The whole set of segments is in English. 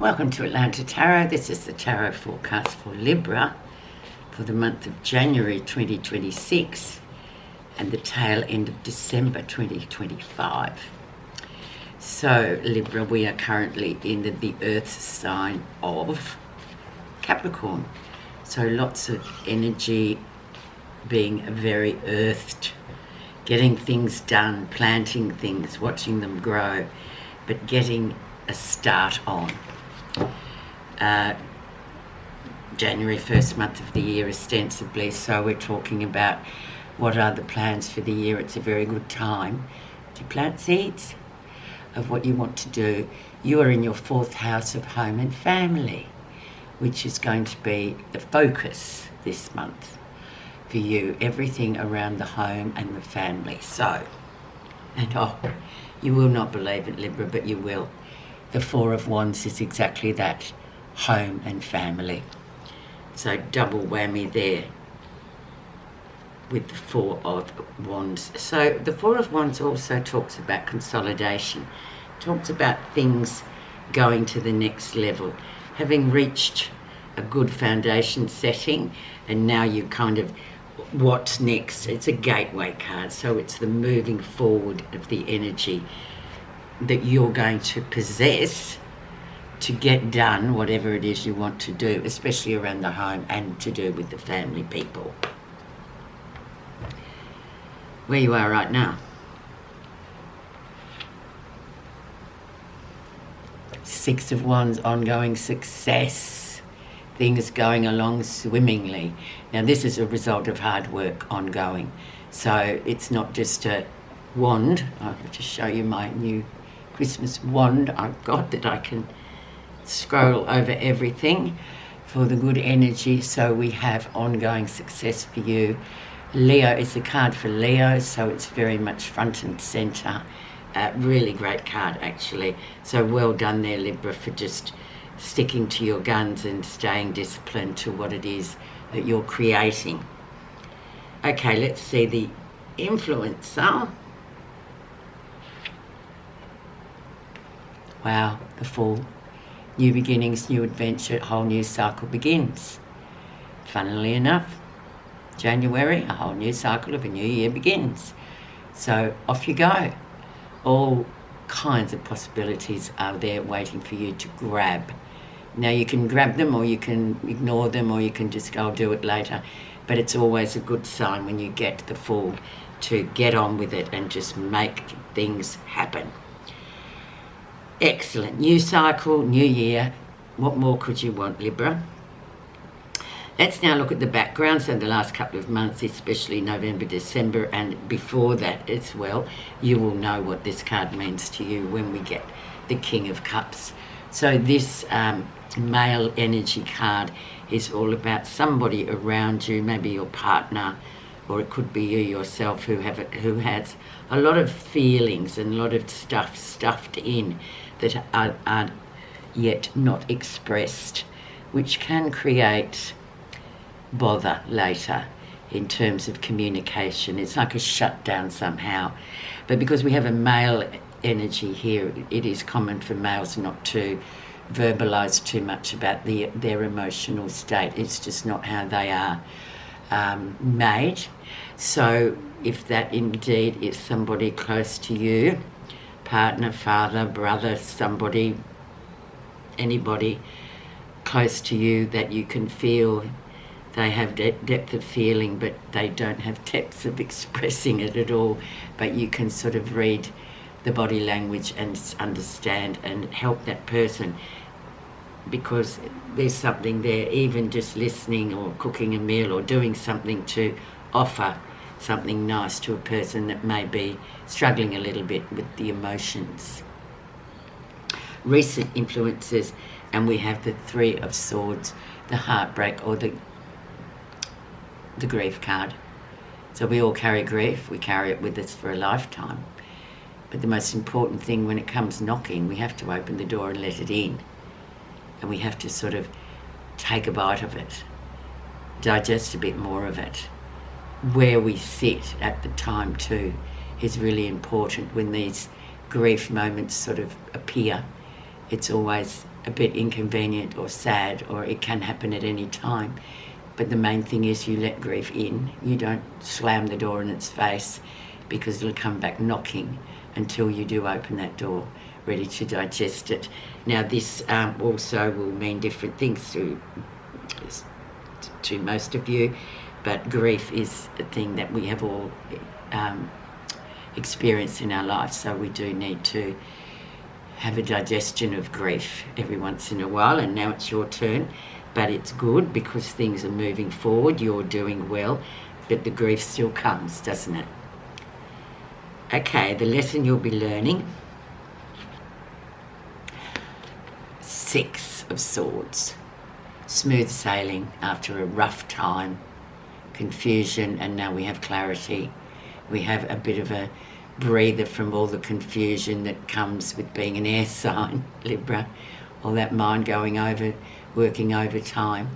Welcome to Atlanta Tarot. This is the tarot forecast for Libra for the month of January 2026 and the tail end of December 2025. So Libra, we are currently in the earth sign of Capricorn. So lots of energy, being very earthed, getting things done, planting things, watching them grow, but getting a start on. January, first month of the year ostensibly, so we're talking about what are the plans for the year. It's a very good time to plant seeds of what you want to do. You are in your fourth house of home and family, which is going to be the focus this month for you, everything around the home and the family. So, and you will not believe it, Libra, but you will. The Four of Wands is exactly that, home and family. So double whammy there with the Four of Wands. So the Four of Wands also talks about consolidation, talks about things going to the next level, having reached a good foundation setting, and now you kind of, what's next? It's a gateway card, so it's the moving forward of the energy that you're going to possess to get done whatever it is you want to do, especially around the home and to do with the family people. Where you are right now. Six of Wands, ongoing success, things going along swimmingly. Now this is a result of hard work ongoing, so it's not just a wand. I'll just show you my new Christmas wand I've got that I can scroll over everything for the good energy. So we have ongoing success for you. Leo is a card for Leo, so it's very much front and center. Really great card actually. So well done there, Libra, for just sticking to your guns and staying disciplined to what it is that you're creating. Okay, let's see the influencer. Wow, the Fool. New beginnings, new adventure, a whole new cycle begins. Funnily enough, January, a whole new cycle of a new year begins. So off you go. All kinds of possibilities are there waiting for you to grab. Now you can grab them, or you can ignore them, or you can just go, I'll do it later. But it's always a good sign when you get the Fool to get on with it and just make things happen. Excellent. New cycle, new year. What more could you want, Libra? Let's now look at the background. So the last couple of months, especially November, December, and before that as well, you will know what this card means to you when we get the King of Cups. So this male energy card is all about somebody around you, maybe your partner, or it could be you yourself who has a lot of feelings and a lot of stuff stuffed in that are yet not expressed, which can create bother later in terms of communication. It's like a shutdown somehow. But because we have a male energy here, it is common for males not to verbalize too much about their emotional state. It's just not how they are made. So if that indeed is somebody close to you, partner, father, brother, somebody, anybody close to you that you can feel they have depth of feeling, but they don't have depth of expressing it at all, but you can sort of read the body language and understand and help that person, because there's something there, even just listening or cooking a meal or doing something to offer something nice to a person that may be struggling a little bit with the emotions. Recent influences, and we have the Three of Swords, the heartbreak or the grief card. So we all carry grief, we carry it with us for a lifetime. But the most important thing when it comes knocking, we have to open the door and let it in. And we have to sort of take a bite of it, digest a bit more of it. Where we sit at the time too is really important when these grief moments sort of appear. It's always a bit inconvenient or sad, or it can happen at any time. But the main thing is you let grief in. You don't slam the door in its face, because it'll come back knocking until you do open that door, ready to digest it. Now this also will mean different things to most of you, but grief is a thing that we have all experienced in our life, so we do need to have a digestion of grief every once in a while. And now it's your turn, but it's good because things are moving forward, you're doing well, but the grief still comes, doesn't it? Okay, the lesson you'll be learning. 6 of Swords. Smooth sailing after a rough time, confusion, and now we have clarity. We have a bit of a breather from all the confusion that comes with being an air sign, Libra. All that mind going over, working overtime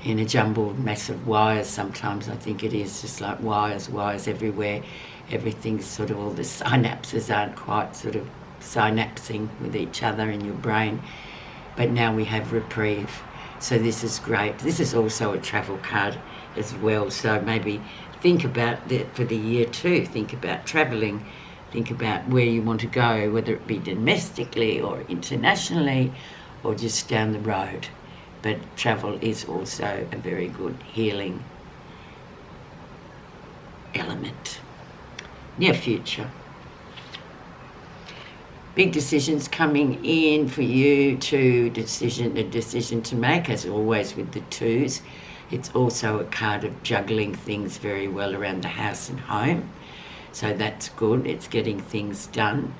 in a jumbled mess of wires sometimes. I think it is just like wires everywhere. Everything's sort of, all the synapses aren't quite sort of synapsing with each other in your brain. But now we have reprieve. So this is great. This is also a travel card as well. So maybe think about that for the year too. Think about travelling. Think about where you want to go, whether it be domestically or internationally or just down the road. But travel is also a very good healing element. Near future. Big decisions coming in for you, a decision to make, as always with the 2s. It's also a card of juggling things very well around the house and home. So that's good. It's getting things done.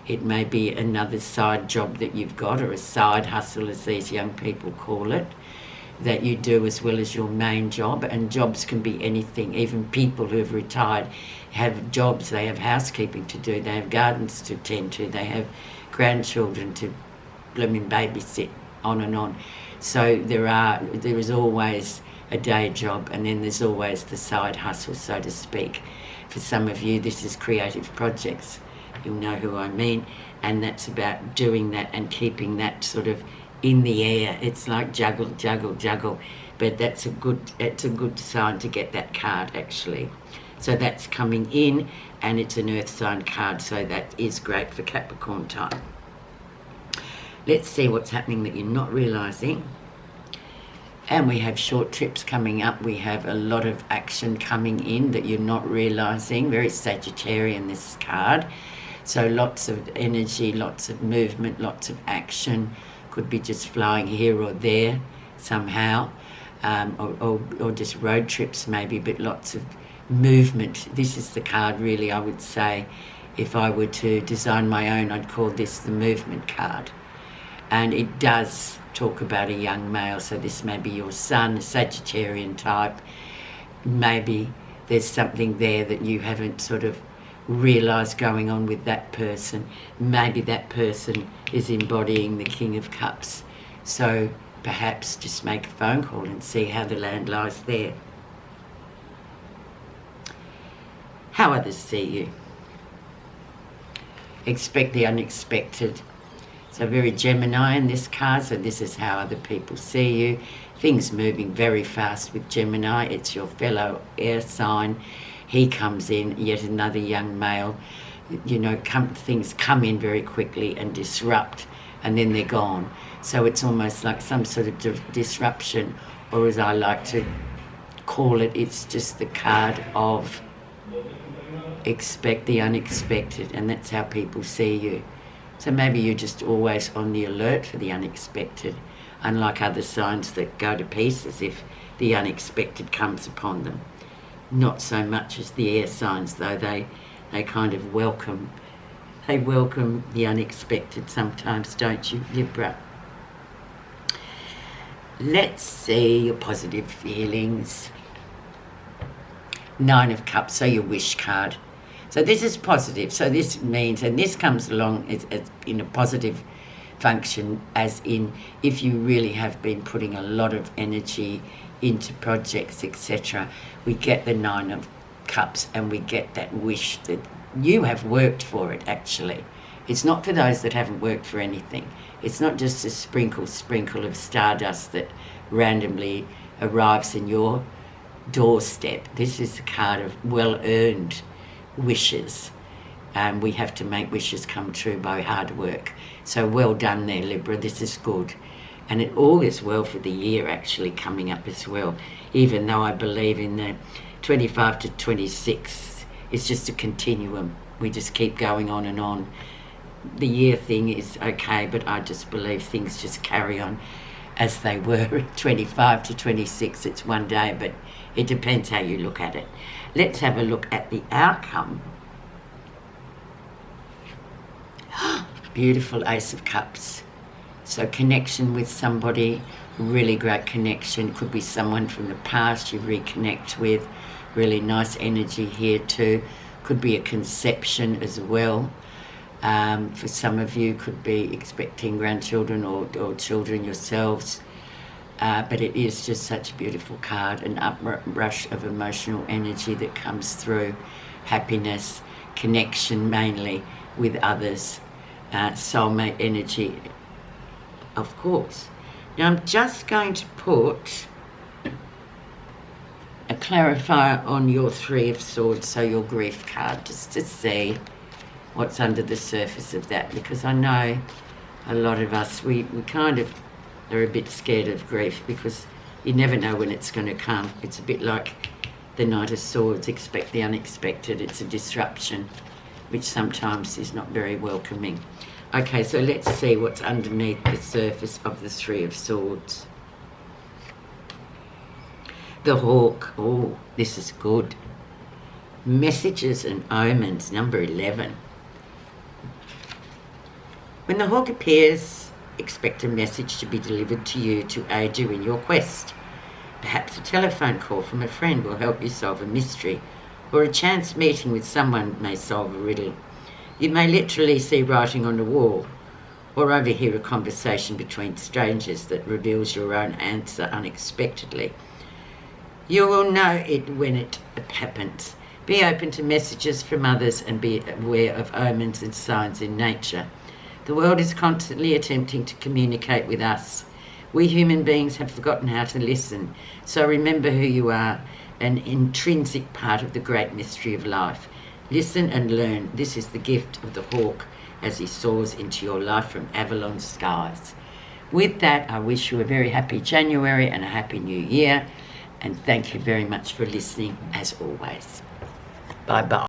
It may be another side job that you've got, or a side hustle, as these young people call it, that you do as well as your main job. And jobs can be anything. Even people who have retired have jobs. They have housekeeping to do, they have gardens to tend to, they have grandchildren to blooming babysit, on and on. So there is always a day job, and then there's always the side hustle, so to speak. For some of you, this is creative projects. You'll know who I mean. And that's about doing that and keeping that sort of in the air. It's like juggle. But it's a good sign to get that card, actually. So that's coming in, and it's an earth sign card, so that is great for Capricorn time. Let's see what's happening that you're not realising. And we have short trips coming up. We have a lot of action coming in that you're not realising. Very Sagittarian, this card. So lots of energy, lots of movement, lots of action. Could be just flying here or there somehow. Or just road trips maybe, but lots of movement. This is the card, really, I would say. If I were to design my own, I'd call this the movement card. And it does talk about a young male, so this may be your son, a Sagittarian type. Maybe there's something there that you haven't sort of realised going on with that person. Maybe that person is embodying the King of Cups. So perhaps just make a phone call and see how the land lies there. How others see you. Expect the unexpected. So very Gemini in this card, so this is how other people see you. Things moving very fast with Gemini. It's your fellow air sign. He comes in, yet another young male. You know, things come in very quickly and disrupt, and then they're gone. So it's almost like some sort of disruption, or as I like to call it, it's just the card of expect the unexpected, and that's how people see you. So maybe you're just always on the alert for the unexpected, unlike other signs that go to pieces if the unexpected comes upon them. Not so much as the air signs, though. They kind of welcome the unexpected sometimes, don't you, Libra? Let's see your positive feelings. 9 of Cups, so your wish card. So this is positive. So this means, and this comes along as in a positive function, as in if you really have been putting a lot of energy into projects, etc., we get the 9 of Cups and we get that wish that you have worked for it, actually. It's not for those that haven't worked for anything. It's not just a sprinkle of stardust that randomly arrives in your doorstep. This is a card of well-earned wishes. We have to make wishes come true by hard work. So well done there, Libra. This is good. And it all is well for the year actually coming up as well, even though I believe in the 25 to 26, it's just a continuum. We just keep going on and on. The year thing is okay, but I just believe things just carry on as they were. 25 to 26, it's one day, but it depends how you look at it. Let's have a look at the outcome. Beautiful Ace of Cups. So connection with somebody, really great connection. Could be someone from the past you reconnect with. Really nice energy here too. Could be a conception as well. For some of you, could be expecting grandchildren or children yourselves. But it is just such a beautiful card, an uprush of emotional energy that comes through. Happiness, connection mainly with others, soulmate energy, of course. Now I'm just going to put a clarifier on your Three of Swords, so your grief card, just to see what's under the surface of that, because I know a lot of us, we kind of are a bit scared of grief because you never know when it's going to come. It's a bit like the Knight of Swords, expect the unexpected. It's a disruption, which sometimes is not very welcoming. Okay, so let's see what's underneath the surface of the Three of Swords. The Hawk. Oh, this is good. Messages and omens, number 11. When the Hawk appears, expect a message to be delivered to you to aid you in your quest. Perhaps a telephone call from a friend will help you solve a mystery, or a chance meeting with someone may solve a riddle. You may literally see writing on the wall, or overhear a conversation between strangers that reveals your own answer unexpectedly. You will know it when it happens. Be open to messages from others and be aware of omens and signs in nature. The world is constantly attempting to communicate with us. We human beings have forgotten how to listen, so remember who you are, an intrinsic part of the great mystery of life. Listen and learn. This is the gift of the Hawk as he soars into your life from Avalon skies. With that, I wish you a very happy January and a happy new year, and thank you very much for listening as always. Bye-bye.